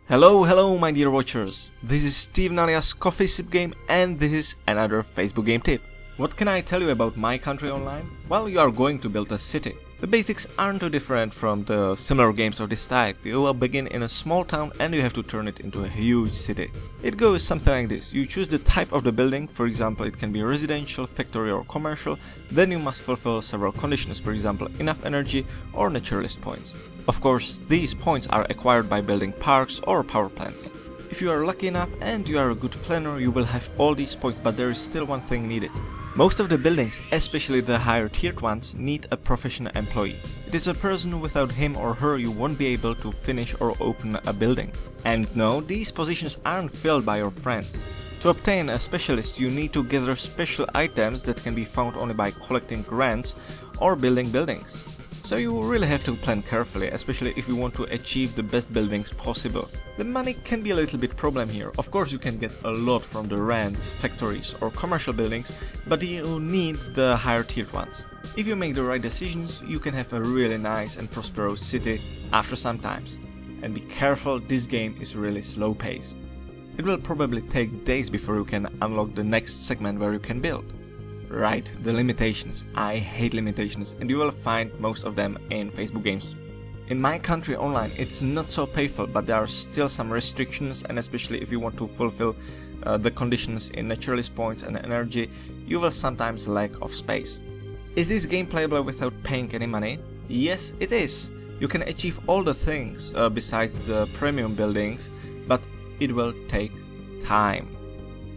Hello my dear watchers, this is Steven alias Coffee Sip Game and this is another Facebook game tip. What can I tell you about My Country Online? Well, you are going to build a city. The basics aren't too different from the similar games of this type. You will begin in a small town and you have to turn it into a huge city. It goes something like this. You choose the type of the building, for example it can be residential, factory or commercial, then you must fulfill several conditions, for example enough energy or naturalist points. Of course, these points are acquired by building parks or power plants. If you are lucky enough and you are a good planner, you will have all these points, but there is still one thing needed. Most of the buildings, especially the higher tiered ones, need a professional employee. It is a person without him or her you won't be able to finish or open a building. And no, these positions aren't filled by your friends. To obtain a specialist you need to gather special items that can be found only by collecting grants or building buildings. So you really have to plan carefully, especially if you want to achieve the best buildings possible. The money can be a little bit problem here. Of course you can get a lot from the rents, factories or commercial buildings, but you need the higher tiered ones. If you make the right decisions, you can have a really nice and prosperous city after some times. And be careful, this game is really slow paced. It will probably take days before you can unlock the next segment where you can build. Right, the limitations. I hate limitations and you will find most of them in Facebook games. In My Country Online it's not so painful, but there are still some restrictions, and especially if you want to fulfill the conditions in naturalist points and energy, you will sometimes lack of space. Is this game playable without paying any money? Yes, it is. You can achieve all the things besides the premium buildings, but it will take time.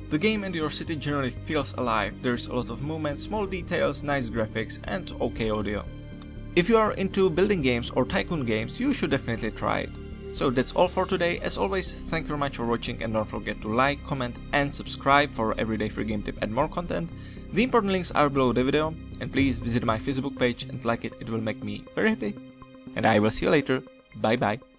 The game and your city generally feels alive, there's a lot of movement, small details, nice graphics and okay audio. If you are into building games or tycoon games, you should definitely try it. So that's all for today. As always, thank you very much for watching and don't forget to like, comment and subscribe for everyday free game tip and more content. The important links are below the video and please visit my Facebook page and like it, it will make me very happy. And I will see you later. Bye bye.